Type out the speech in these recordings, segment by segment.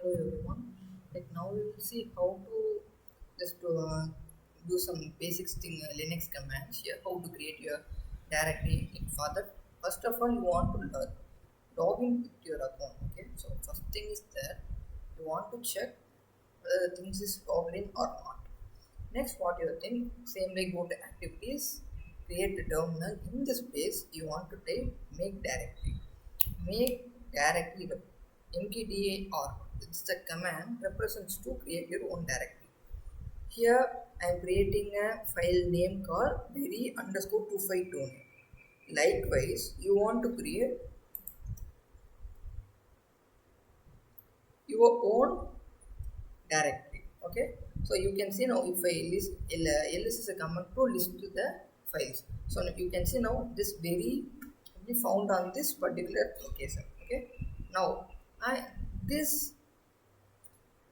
Hello everyone. Like now we will see how to just do some basics thing Linux commands here. How to create your directory in further. First of all, you want to log in with your account. Okay. So first thing is that you want to check whether the things is logged in or not. Next, what you think? Same way, go to activities, create the terminal. In this place, you want to type make directory. Make directory the mkdir. It's the command represents to create your own directory. Here, I am creating a file name called very underscore 252. Likewise, you want to create your own directory. Okay, so you can see now if I list ls is a command to list the files. So now you can see now this very will be found on this particular location. Okay, now I this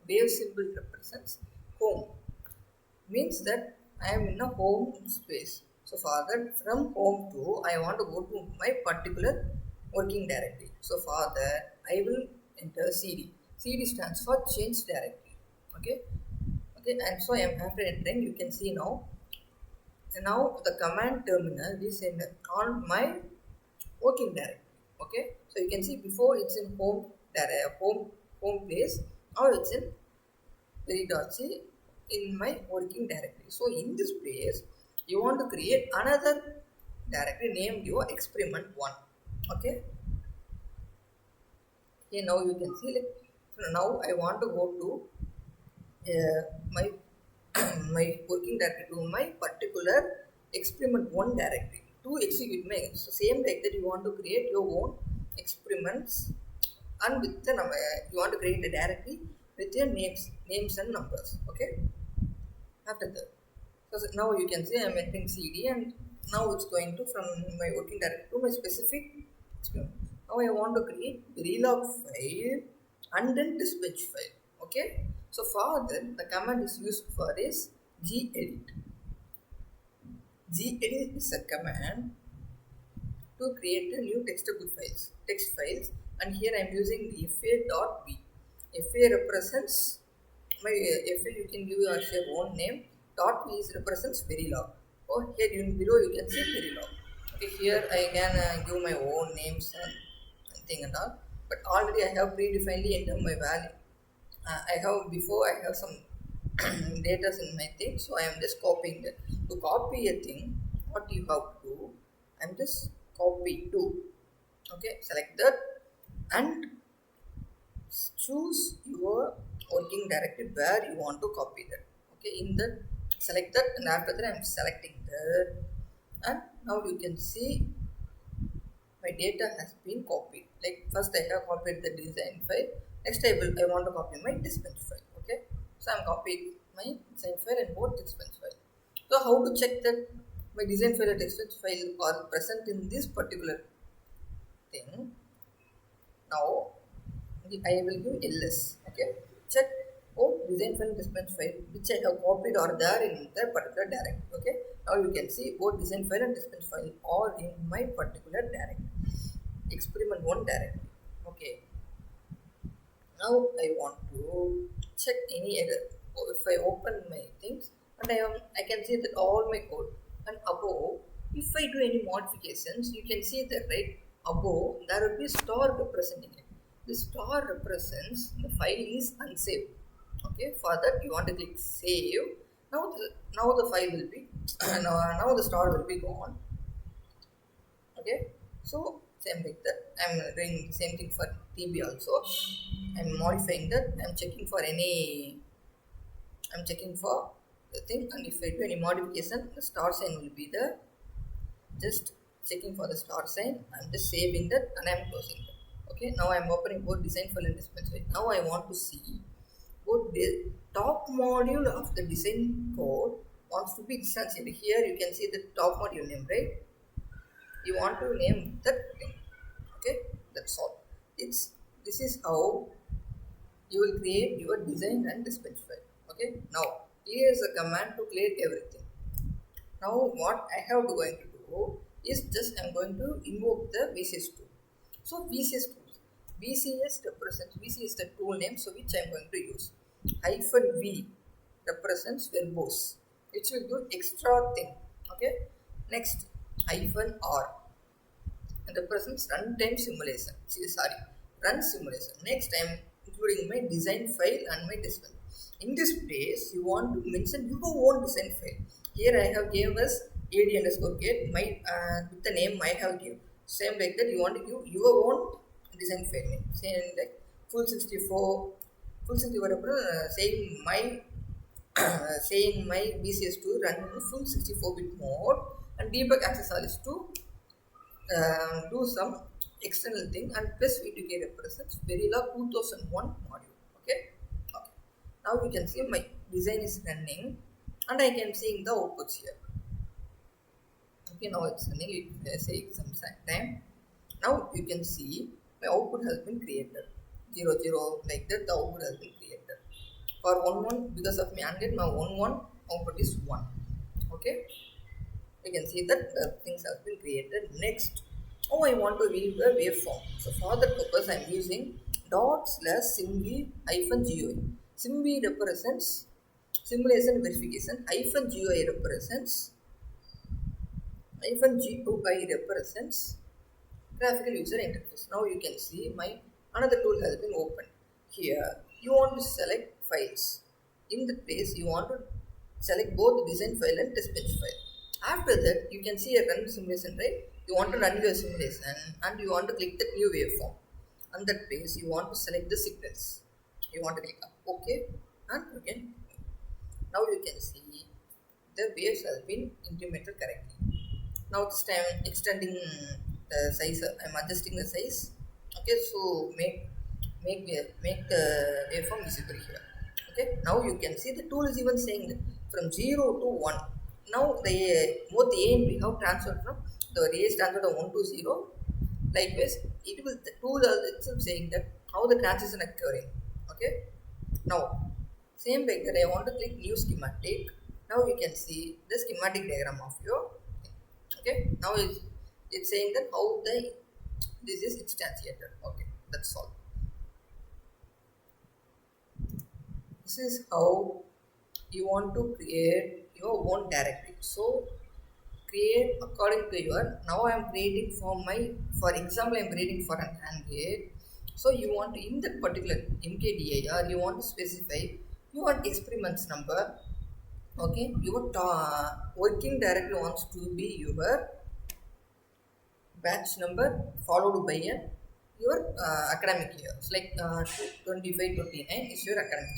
wave symbol represents home, means that I am in a home space. So for that, from home to I want to go to my particular working directory. So for that, I will enter cd. Cd stands for change directory. Okay, okay, and so I am after entering, you can see now. Now the command terminal is in on my working directory. Okay, so you can see before it's in home place. Now it's in very.c in my working directory. So in this place, you want to create another directory named your experiment one. Okay, here now you can see like, so now I want to go to my my working directory to my particular experiment one directory to execute my. So same like that, you want to create your own experiments, and with the number you want to create a directory with your names and numbers. Okay, after that, so now you can see I'm entering cd, and now it's going to from my working directory to my specific experiment. Now I want to create Verilog file and then dispatch file. Okay, so for that, the command is used for is gedit. Gedit is a command to create a new text files, and here I am using fa.v. Fa represents my fa, you can give your own name. Dot v is represents Verilog. Or here below you can see Verilog. Okay, here I can give my own names and thing and all, but already I have predefined enter my value. I have some data in my thing, so I am just copying that. To copy a thing, what you have to do, I'm just copy to. Okay, select that and choose your working directory where you want to copy that. Okay, in that select that, and after that I'm selecting that, and now you can see my data has been copied. Like first I have copied the design file. Next I want to copy my dispense file. Okay, so I'm copying my design file and both dispense file. So how to check that my design file and dispense file are present in this particular thing? Now I will give ls. Okay, check design file and dispense file which I have copied are there in the particular directory. Okay, now you can see both design file and dispense file are in my particular directory, experiment one directory. Okay, now I want to check any error. If I open my things, and I can see that all my code, and above if I do any modifications, you can see that right above there will be star representing it. The star represents the file is unsaved. Okay, for that you want to click save. Now the file will be now the star will be gone. Okay, so same like that, I'm doing the same thing for tb also. I'm modifying that. I'm checking for the thing, and if I do any modification, the star sign will be there. Just checking for the star sign. I'm just saving that and I'm closing that. Okay, now I'm opening both design file and dispense file. Now I want to see what the top module of the design code wants to be instantiated. Here you can see the top module name, right? You want to name that thing. Okay, that's all. This is how you will create your design and dispense file. Okay, now here is a command to create everything. Now what I have to going to do is just I'm going to invoke the vcs tool. So VCS represents, VC is the tool name, so which I am going to use. Hyphen V represents verbose, which will do extra thing. Okay. Next, hyphen R represents runtime simulation. Sorry, run simulation. Next, I am including my design file and my test file. In this place, you want to mention your own design file. Here I have gave us ad underscore get my with the name I have given. Same like that, you want to give your own design file name. Same like full 64, full 64 saying my saying my BCS to run in full 64-bit mode, and debug accessories to do some external thing, and plus V2K represents Verilog 2001 module. Okay. Okay. Now you can see my design is running, and I can see the outputs here. Okay, now it's running. You can say some time. Now you can see my output has been created. 0 0 like that. The output has been created. For 1 1, because of my AND my 1 1 output is 1. Okay. You can see that things have been created. Next, I want to read the waveform. So for that purpose, I am using /simv -GUI. Simv represents simulation verification. -GUI represents -GUI represents graphical user interface. Now you can see my another tool has been opened. Here you want to select files. In the place you want to select both design file and test bench file. After that, you can see a run simulation, right? You want to run your simulation and you want to click the new waveform. On that place, you want to select the signals. You want to click OK, and again. Now you can see the waves have been implemented correctly. Now this time extending the size. I'm adjusting the size. Okay, so make the waveform visible here. Okay, now you can see the tool is even saying that from 0 to 1. Now both A and B have transferred from the A is transferred from 1 to 0. Likewise, the tool itself saying that how the transition occurring. Okay. Now, same like that, I want to click new schematic. Now you can see the schematic diagram of your thing. Okay. Now it's saying that how this is instantiated. Okay, that's all. This is how you want to create your own directory. So create according to your, now I am creating for example I am creating for an AND gate. So you want to, in that particular mkdir, you want to specify your experiments number. Okay, your working directory wants to be your batch number followed by your academic year. It's like 25-29 is your academic.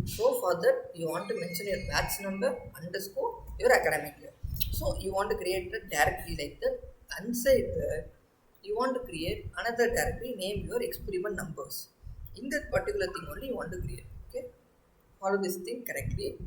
So for that you want to mention your batch number underscore your academic year. So you want to create a directory like that. Inside that you want to create another directory, name your experiment numbers. In that particular thing only you want to create. Okay, follow this thing correctly.